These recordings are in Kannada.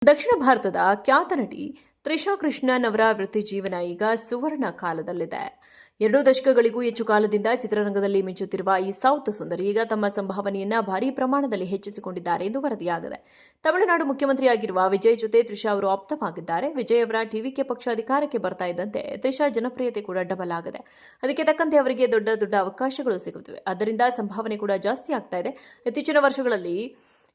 ದಕ್ಷಿಣ ಭಾರತದ ಖ್ಯಾತ ನಟಿ ತ್ರಿಷಾ ಕೃಷ್ಣನ್ ಅವರ ವೃತ್ತಿ ಜೀವನ ಈಗ ಸುವರ್ಣ ಕಾಲದಲ್ಲಿದೆ. 2 ದಶಕಗಳಿಗೂ ಹೆಚ್ಚು ಕಾಲದಿಂದ ಚಿತ್ರರಂಗದಲ್ಲಿ ಮಿಂಚುತ್ತಿರುವ ಈ ಸೌತ್ ಸುಂದರಿ ಈಗ ತಮ್ಮ ಸಂಭಾವನೆಯನ್ನ ಭಾರೀ ಪ್ರಮಾಣದಲ್ಲಿ ಹೆಚ್ಚಿಸಿಕೊಂಡಿದ್ದಾರೆ ಎಂದು ವರದಿಯಾಗಿದೆ. ತಮಿಳುನಾಡು ಮುಖ್ಯಮಂತ್ರಿಯಾಗಿರುವ ವಿಜಯ್ ಜೊತೆ ತ್ರಿಷಾ ಅವರು ಆಪ್ತವಾಗಿದ್ದಾರೆ. ವಿಜಯ್ ಅವರ ಟಿವಿಕೆ ಪಕ್ಷ ಅಧಿಕಾರಕ್ಕೆ ಬರ್ತಾ ಇದ್ದಂತೆ ತ್ರಿಷಾ ಜನಪ್ರಿಯತೆ ಕೂಡ ಡಬಲ್ ಆಗಿದೆ. ಅದಕ್ಕೆ ತಕ್ಕಂತೆ ಅವರಿಗೆ ದೊಡ್ಡ ಅವಕಾಶಗಳು ಸಿಗುತ್ತಿವೆ. ಅದರಿಂದ ಸಂಭಾವನೆ ಕೂಡ ಜಾಸ್ತಿ ಆಗ್ತಾ ಇದೆ. ಇತ್ತೀಚಿನ ವರ್ಷಗಳಲ್ಲಿ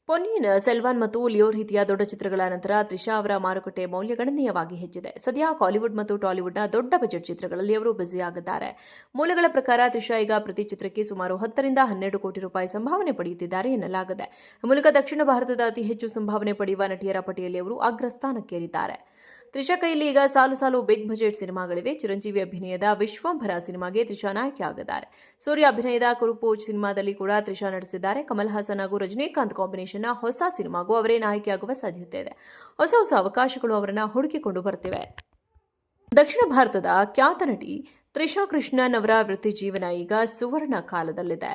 ಪೊನ್ನಿಯಿನ್ ಸೆಲ್ವನ್ ಮತ್ತು ಲಿಯೋ ರೀತಿಯ ದೊಡ್ಡ ಚಿತ್ರಗಳ ನಂತರ ತ್ರಿಷಾ ಅವರ ಮಾರುಕಟ್ಟೆ ಮೌಲ್ಯ ಗಣನೀಯವಾಗಿ ಹೆಚ್ಚಿದೆ. ಸದ್ಯ ಕಾಲಿವುಡ್ ಮತ್ತು ಟಾಲಿವುಡ್ನ ದೊಡ್ಡ ಬಜೆಟ್ ಚಿತ್ರಗಳಲ್ಲಿ ಅವರು ಬ್ಯುಸಿಯಾಗಿದ್ದಾರೆ. ಮೂಲಗಳ ಪ್ರಕಾರ ತ್ರಿಷಾ ಈಗ ಪ್ರತಿ ಚಿತ್ರಕ್ಕೆ ಸುಮಾರು 10 ರಿಂದ 12 ಕೋಟಿ ರೂಪಾಯಿ ಸಂಭಾವನೆ ಪಡೆಯುತ್ತಿದ್ದಾರೆ ಎನ್ನಲಾಗಿದೆ. ಈ ಮೂಲಕ ದಕ್ಷಿಣ ಭಾರತದ ಅತಿ ಹೆಚ್ಚು ಸಂಭಾವನೆ ಪಡೆಯುವ ನಟಿಯರ ಪಟ್ಟಿಯಲ್ಲಿ ಅವರು ಅಗ್ರಸ್ಥಾನಕ್ಕೇರಿದ್ದಾರೆ. ತ್ರಿಷಾ ಕೈಯಲ್ಲಿ ಈಗ ಸಾಲು ಬಿಗ್ ಬಜೆಟ್ ಸಿನಿಮಾಗಳಿವೆ. ಚಿರಂಜೀವಿ ಅಭಿನಯದ ವಿಶ್ವಂಭರ ಸಿನಿಮಾಗೆ ತ್ರಿಷಾ ನಾಯಕಿಯಾಗಿದ್ದಾರೆ. ಸೂರ್ಯ ಅಭಿನಯದ ಕುರುಪು ಸಿನಿಮಾದಲ್ಲಿ ಕೂಡ ತ್ರಿಷಾ ನಟಿಸಿದ್ದಾರೆ. ಕಮಲ್ ಹಾಸನ್ ಹಾಗೂ ರಜನಿಕಾಂತ್ ಕಾಂಬಿನೇಷನ್ನ ಹೊಸ ಸಿನಿಮಾಗೂ ಅವರೇ ನಾಯಕಿಯಾಗುವ ಸಾಧ್ಯತೆ ಇದೆ. ಹೊಸ ಅವಕಾಶಗಳು ಅವರನ್ನ ಹುಡುಕಿಕೊಂಡು ಬರ್ತಿವೆ. ದಕ್ಷಿಣ ಭಾರತದ ಖ್ಯಾತ ನಟಿ ತ್ರಿಷಾ ಕೃಷ್ಣನ್ ಅವರ ವೃತ್ತಿ ಜೀವನ ಈಗ ಸುವರ್ಣ ಕಾಲದಲ್ಲಿದೆ.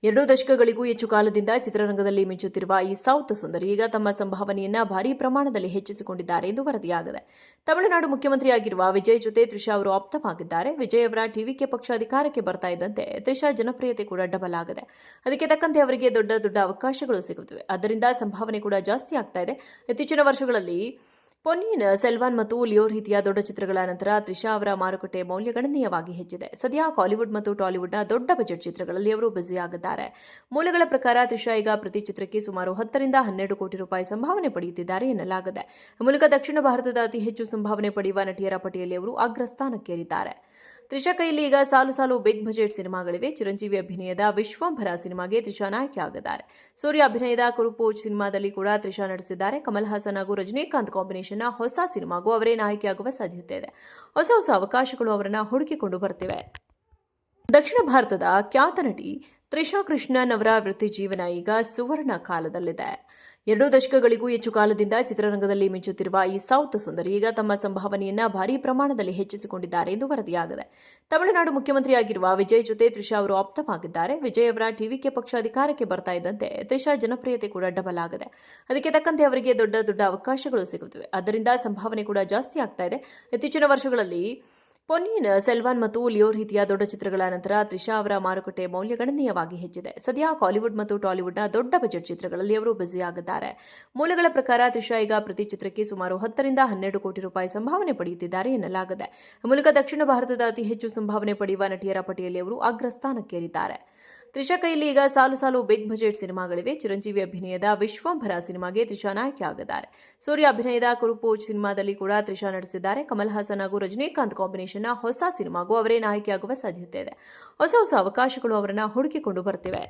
2 ದಶಕಗಳಿಗೂ ಹೆಚ್ಚು ಕಾಲದಿಂದ ಚಿತ್ರರಂಗದಲ್ಲಿ ಮಿಂಚುತ್ತಿರುವ ಈ ಸೌತ್ ಸುಂದರಿ ಈಗ ತಮ್ಮ ಸಂಭಾವನೆಯನ್ನ ಭಾರೀ ಪ್ರಮಾಣದಲ್ಲಿ ಹೆಚ್ಚಿಸಿಕೊಂಡಿದ್ದಾರೆ ಎಂದು ವರದಿಯಾಗಿದೆ. ತಮಿಳುನಾಡು ಮುಖ್ಯಮಂತ್ರಿಯಾಗಿರುವ ವಿಜಯ್ ಜೊತೆ ತ್ರಿಷಾ ಅವರು ಆಪ್ತವಾಗಿದ್ದಾರೆ. ವಿಜಯ್ ಅವರ ಟಿವಿಕೆ ಪಕ್ಷ ಅಧಿಕಾರಕ್ಕೆ ಬರ್ತಾ ಇದ್ದಂತೆ ತ್ರಿಷಾ ಜನಪ್ರಿಯತೆ ಕೂಡ ಡಬಲ್ ಆಗಿದೆ. ಅದಕ್ಕೆ ತಕ್ಕಂತೆ ಅವರಿಗೆ ದೊಡ್ಡ ಅವಕಾಶಗಳು ಸಿಗುತ್ತಿವೆ. ಅದರಿಂದ ಸಂಭಾವನೆ ಕೂಡ ಜಾಸ್ತಿ ಆಗ್ತಾ ಇದೆ. ಇತ್ತೀಚಿನ ವರ್ಷಗಳಲ್ಲಿ ಪೊನ್ನಿಯಿನ್ ಸೆಲ್ವನ್ ಮತ್ತು ಲಿಯೋ ರೀತಿಯ ದೊಡ್ಡ ಚಿತ್ರಗಳ ನಂತರ ತ್ರಿಷಾ ಅವರ ಮಾರುಕಟ್ಟೆ ಮೌಲ್ಯ ಗಣನೀಯವಾಗಿ ಹೆಚ್ಚಿದೆ. ಸದ್ಯ ಕಾಲಿವುಡ್ ಮತ್ತು ಟಾಲಿವುಡ್ನ ದೊಡ್ಡ ಬಜೆಟ್ ಚಿತ್ರಗಳಲ್ಲಿ ಅವರು ಬ್ಯುಸಿಯಾಗಿದ್ದಾರೆ. ಮೂಲಗಳ ಪ್ರಕಾರ ತ್ರಿಷಾ ಈಗ ಪ್ರತಿ ಚಿತ್ರಕ್ಕೆ ಸುಮಾರು 10 ರಿಂದ 12 ಕೋಟಿ ರೂಪಾಯಿ ಸಂಭಾವನೆ ಪಡೆಯುತ್ತಿದ್ದಾರೆ ಎನ್ನಲಾಗಿದೆ. ಈ ಮೂಲಕ ದಕ್ಷಿಣ ಭಾರತದ ಅತಿ ಹೆಚ್ಚು ಸಂಭಾವನೆ ಪಡೆಯುವ ನಟಿಯರ ಪಟ್ಟಿಯಲ್ಲಿ ಅವರು ಅಗ್ರಸ್ಥಾನಕ್ಕೇರಿದ್ದಾರೆ. ತ್ರಿಷಾ ಕೈಯಲ್ಲಿ ಈಗ ಸಾಲು ಬಿಗ್ ಬಜೆಟ್ ಸಿನಿಮಾಗಳಿವೆ. ಚಿರಂಜೀವಿ ಅಭಿನಯದ ವಿಶ್ವಂಭರ ಸಿನಿಮಾಗೆ ತ್ರಿಷಾ ನಾಯಕಿಯಾಗಿದ್ದಾರೆ. ಸೂರ್ಯ ಅಭಿನಯದ ಕುರುಪು ಸಿನಿಮಾದಲ್ಲಿ ಕೂಡ ತ್ರಿಷಾ ನಟಿಸಿದ್ದಾರೆ. ಕಮಲ್ ಹಾಸನ್ ಹಾಗೂ ರಜನಿಕಾಂತ್ ಕಾಂಬಿನೇಷನ್ನ ಹೊಸ ಸಿನಿಮಾಗೂ ಅವರೇ ನಾಯಕಿಯಾಗುವ ಸಾಧ್ಯತೆ ಇದೆ. ಹೊಸ ಅವಕಾಶಗಳು ಅವರನ್ನ ಹುಡುಕಿಕೊಂಡು ಬರ್ತಿವೆ. ದಕ್ಷಿಣ ಭಾರತದ ಖ್ಯಾತ ನಟಿ ತ್ರಿಷಾ ಕೃಷ್ಣನ್ ಅವರ ವೃತ್ತಿ ಜೀವನ ಈಗ ಸುವರ್ಣ ಕಾಲದಲ್ಲಿದೆ. 2 ದಶಕಗಳಿಗೂ ಹೆಚ್ಚು ಕಾಲದಿಂದ ಚಿತ್ರರಂಗದಲ್ಲಿ ಮಿಂಚುತ್ತಿರುವ ಈ ಸೌತ್ ಸುಂದರಿ ಈಗ ತಮ್ಮ ಸಂಭಾವನೆಯನ್ನ ಭಾರೀ ಪ್ರಮಾಣದಲ್ಲಿ ಹೆಚ್ಚಿಸಿಕೊಂಡಿದ್ದಾರೆ ಎಂದು ವರದಿಯಾಗಿದೆ. ತಮಿಳುನಾಡು ಮುಖ್ಯಮಂತ್ರಿಯಾಗಿರುವ ವಿಜಯ್ ಜೊತೆ ತ್ರಿಷಾ ಅವರು ಆಪ್ತವಾಗಿದ್ದಾರೆ. ವಿಜಯ್ ಅವರ ಟಿವಿಕೆ ಪಕ್ಷ ಅಧಿಕಾರಕ್ಕೆ ಬರ್ತಾ ಇದ್ದಂತೆ ತ್ರಿಷಾ ಜನಪ್ರಿಯತೆ ಕೂಡ ಡಬಲ್ ಆಗಿದೆ. ಅದಕ್ಕೆ ತಕ್ಕಂತೆ ಅವರಿಗೆ ದೊಡ್ಡ ಅವಕಾಶಗಳು ಸಿಗುತ್ತಿವೆ. ಅದರಿಂದ ಸಂಭಾವನೆ ಕೂಡ ಜಾಸ್ತಿ ಆಗ್ತಾ ಇದೆ. ಇತ್ತೀಚಿನ ವರ್ಷಗಳಲ್ಲಿ ಪೊನ್ನಿಯಿನ್ ಸೆಲ್ವನ್ ಮತ್ತು ಲಿಯೋ ರೀತಿಯ ದೊಡ್ಡ ಚಿತ್ರಗಳ ನಂತರ ತ್ರಿಷಾ ಅವರ ಮಾರುಕಟ್ಟೆ ಮೌಲ್ಯ ಗಣನೀಯವಾಗಿ ಹೆಚ್ಚಿದೆ. ಸದ್ಯ ಕಾಲಿವುಡ್ ಮತ್ತು ಟಾಲಿವುಡ್ನ ದೊಡ್ಡ ಬಜೆಟ್ ಚಿತ್ರಗಳಲ್ಲಿ ಅವರು ಬ್ಯುಸಿಯಾಗಿದ್ದಾರೆ. ಮೂಲಗಳ ಪ್ರಕಾರ ತ್ರಿಷಾ ಈಗ ಪ್ರತಿ ಚಿತ್ರಕ್ಕೆ ಸುಮಾರು 10 ರಿಂದ 12 ಕೋಟಿ ರೂಪಾಯಿ ಸಂಭಾವನೆ ಪಡೆಯುತ್ತಿದ್ದಾರೆ ಎನ್ನಲಾಗಿದೆ. ಈ ಮೂಲಕ ದಕ್ಷಿಣ ಭಾರತದ ಅತಿ ಹೆಚ್ಚು ಸಂಭಾವನೆ ಪಡೆಯುವ ನಟಿಯರ ಪಟ್ಟಿಯಲ್ಲಿ ಅವರು ಅಗ್ರಸ್ಥಾನಕ್ಕೇರಿದ್ದಾರೆ. ತ್ರಿಷಾ ಕೈಯಲ್ಲಿ ಈಗ ಸಾಲು ಬಿಗ್ ಬಜೆಟ್ ಸಿನಿಮಾಗಳಿವೆ. ಚಿರಂಜೀವಿ ಅಭಿನಯದ ವಿಶ್ವಂಭರ ಸಿನಿಮಾಗೆ ತ್ರಿಷಾ ನಾಯಕಿಯಾಗಿದ್ದಾರೆ. ಸೂರ್ಯ ಅಭಿನಯದ ಕುರುಪು ಸಿನಿಮಾದಲ್ಲಿ ಕೂಡ ತ್ರಿಷಾ ನಟಿಸಿದ್ದಾರೆ. ಕಮಲ್ ಹಾಸನ್ ಹಾಗೂ ರಜನಿಕಾಂತ್ ಕಾಂಬಿನೇಷನ್ನ ಹೊಸ ಸಿನಿಮಾಗೂ ಅವರೇ ನಾಯಕಿಯಾಗುವ ಸಾಧ್ಯತೆ ಇದೆ. ಹೊಸ ಅವಕಾಶಗಳು ಅವರನ್ನ ಹುಡುಕಿಕೊಂಡು ಬರ್ತಿವೆ.